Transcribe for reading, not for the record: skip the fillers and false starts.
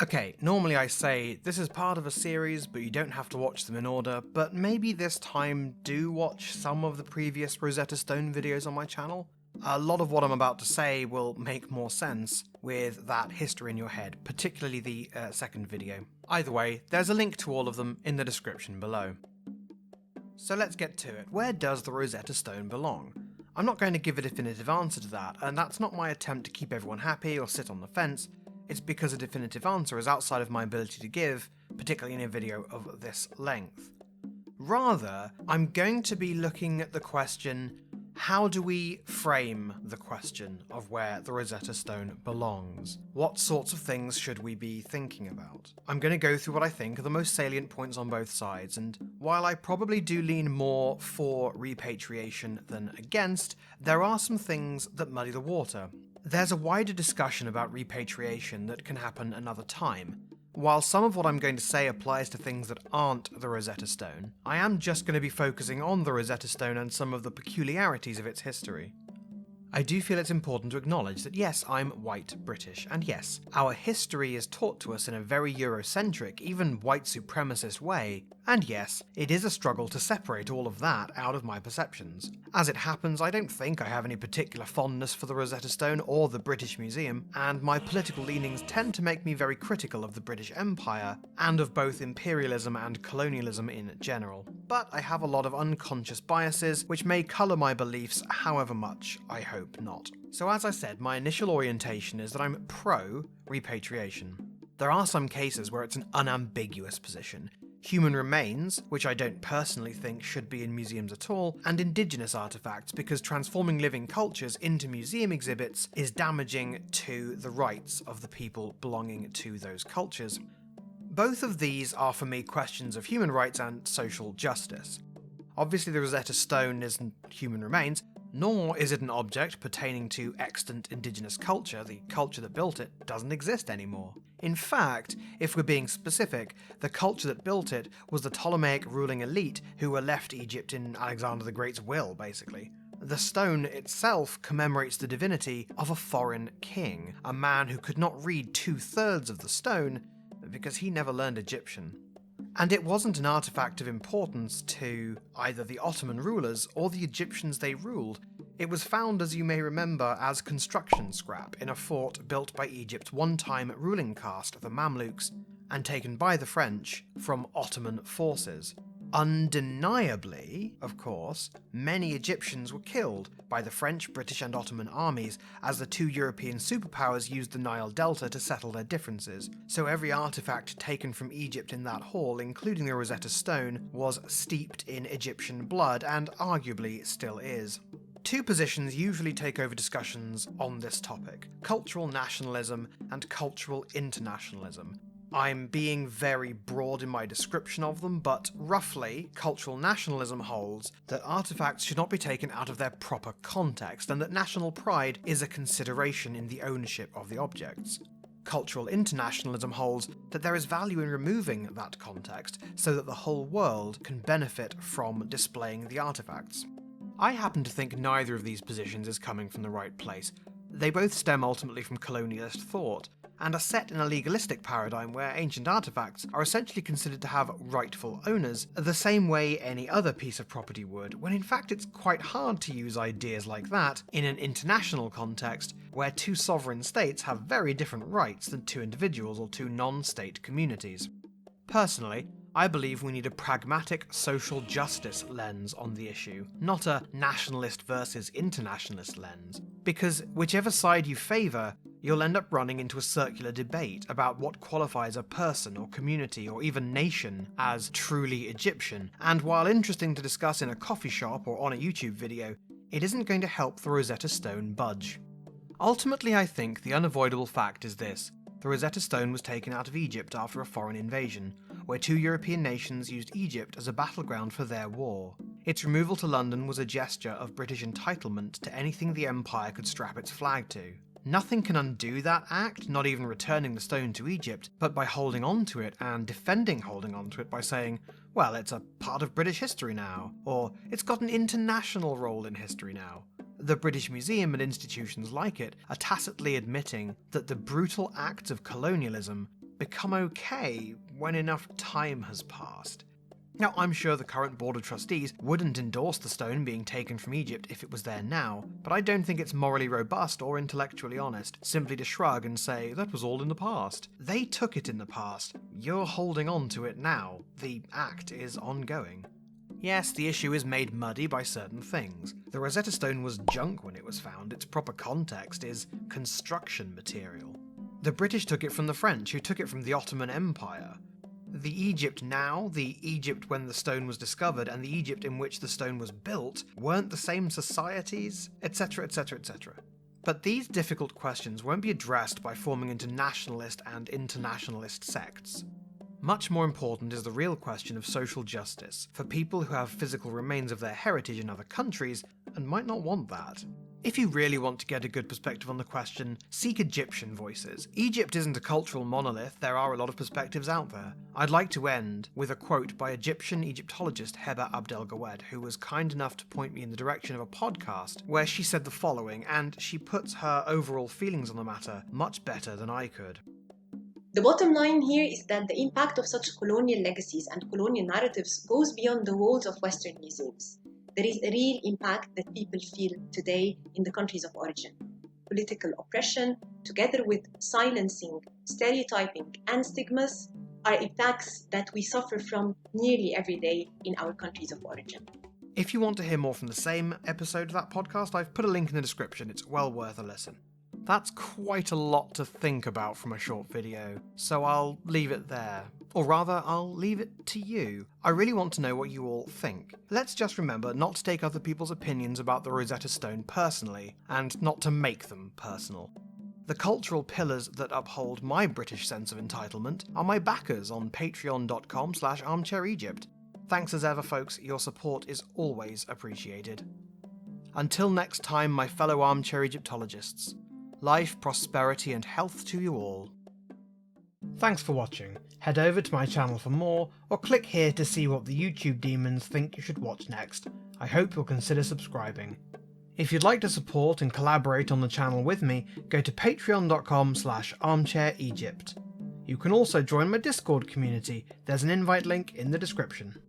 Okay, normally I say this is part of a series, but you don't have to watch them in order, but maybe this time do watch some of the previous Rosetta Stone videos on my channel. A lot of what I'm about to say will make more sense with that history in your head, particularly the second video. Either way, there's a link to all of them in the description below. So let's get to it. Where does the Rosetta Stone belong? I'm not going to give a definitive answer to that, and that's not my attempt to keep everyone happy or sit on the fence. It's because a definitive answer is outside of my ability to give, particularly in a video of this length. Rather, I'm going to be looking at the question, how do we frame the question of where the Rosetta Stone belongs? What sorts of things should we be thinking about? I'm going to go through what I think are the most salient points on both sides, and while I probably do lean more for repatriation than against, there are some things that muddy the water. There's a wider discussion about repatriation that can happen another time. While some of what I'm going to say applies to things that aren't the Rosetta Stone, I am just going to be focusing on the Rosetta Stone and some of the peculiarities of its history. I do feel it's important to acknowledge that yes, I'm white British, and yes, our history is taught to us in a very Eurocentric, even white supremacist way, and yes, it is a struggle to separate all of that out of my perceptions. As it happens, I don't think I have any particular fondness for the Rosetta Stone or the British Museum, and my political leanings tend to make me very critical of the British Empire, and of both imperialism and colonialism in general. But I have a lot of unconscious biases, which may colour my beliefs, however much I hope not. So as I said, my initial orientation is that I'm pro-repatriation. There are some cases where it's an unambiguous position. Human remains, which I don't personally think should be in museums at all, and indigenous artifacts, because transforming living cultures into museum exhibits is damaging to the rights of the people belonging to those cultures. Both of these are for me questions of human rights and social justice. Obviously the Rosetta Stone isn't human remains, nor is it an object pertaining to extant indigenous culture. The culture that built it doesn't exist anymore. In fact, if we're being specific, the culture that built it was the Ptolemaic ruling elite who were left Egypt in Alexander the Great's will, basically. The stone itself commemorates the divinity of a foreign king, a man who could not read 2/3 of the stone because he never learned Egyptian. And it wasn't an artifact of importance to either the Ottoman rulers or the Egyptians they ruled. It was found, as you may remember, as construction scrap in a fort built by Egypt's one-time ruling caste, the Mamluks, and taken by the French from Ottoman forces. Undeniably, of course, many Egyptians were killed by the French, British and Ottoman armies as the two European superpowers used the Nile Delta to settle their differences, so every artifact taken from Egypt in that hall, including the Rosetta Stone, was steeped in Egyptian blood and arguably still is. Two positions usually take over discussions on this topic: cultural nationalism and cultural internationalism. I'm being very broad in my description of them, but roughly, cultural nationalism holds that artifacts should not be taken out of their proper context, and that national pride is a consideration in the ownership of the objects. Cultural internationalism holds that there is value in removing that context so that the whole world can benefit from displaying the artifacts. I happen to think neither of these positions is coming from the right place. They both stem ultimately from colonialist thought, and are set in a legalistic paradigm where ancient artifacts are essentially considered to have rightful owners, the same way any other piece of property would, when in fact it's quite hard to use ideas like that in an international context where two sovereign states have very different rights than two individuals or two non-state communities. Personally, I believe we need a pragmatic social justice lens on the issue, not a nationalist versus internationalist lens, because whichever side you favour, you'll end up running into a circular debate about what qualifies a person or community or even nation as truly Egyptian, and while interesting to discuss in a coffee shop or on a YouTube video, it isn't going to help the Rosetta Stone budge. Ultimately, I think the unavoidable fact is this: the Rosetta Stone was taken out of Egypt after a foreign invasion, where two European nations used Egypt as a battleground for their war. Its removal to London was a gesture of British entitlement to anything the Empire could strap its flag to. Nothing can undo that act, not even returning the stone to Egypt, but by holding on to it and defending holding on to it by saying, well, it's a part of British history now, or it's got an international role in history now. The British Museum and institutions like it are tacitly admitting that the brutal acts of colonialism become okay when enough time has passed. Now, I'm sure the current Board of Trustees wouldn't endorse the stone being taken from Egypt if it was there now, but I don't think it's morally robust or intellectually honest simply to shrug and say, that was all in the past. They took it in the past. You're holding on to it now. The act is ongoing. Yes, the issue is made muddy by certain things. The Rosetta Stone was junk when it was found. Its proper context is construction material. The British took it from the French, who took it from the Ottoman Empire. The Egypt now, the Egypt when the stone was discovered, and the Egypt in which the stone was built weren't the same societies, etc, etc, etc. But these difficult questions won't be addressed by forming into nationalist and internationalist sects. Much more important is the real question of social justice for people who have physical remains of their heritage in other countries and might not want that. If you really want to get a good perspective on the question, seek Egyptian voices. Egypt isn't a cultural monolith, there are a lot of perspectives out there. I'd like to end with a quote by Egyptian Egyptologist Heba Abdelgawed, who was kind enough to point me in the direction of a podcast where she said the following, and she puts her overall feelings on the matter much better than I could. The bottom line here is that the impact of such colonial legacies and colonial narratives goes beyond the walls of Western museums. There is a real impact that people feel today in the countries of origin. Political oppression, together with silencing, stereotyping, and stigmas, are impacts that we suffer from nearly every day in our countries of origin. If you want to hear more from the same episode of that podcast, I've put a link in the description. It's well worth a listen. That's quite a lot to think about from a short video, so I'll leave it there. Or rather, I'll leave it to you. I really want to know what you all think. Let's just remember not to take other people's opinions about the Rosetta Stone personally, and not to make them personal. The cultural pillars that uphold my British sense of entitlement are my backers on patreon.com/armchairegypt. Thanks as ever, folks, your support is always appreciated. Until next time, my fellow armchair Egyptologists, life, prosperity, and health to you all. Thanks for watching. Head over to my channel for more, or click here to see what the YouTube demons think you should watch next. I hope you'll consider subscribing. If you'd like to support and collaborate on the channel with me, go to patreon.com/armchairegypt. You can also join my Discord community. There's an invite link in the description.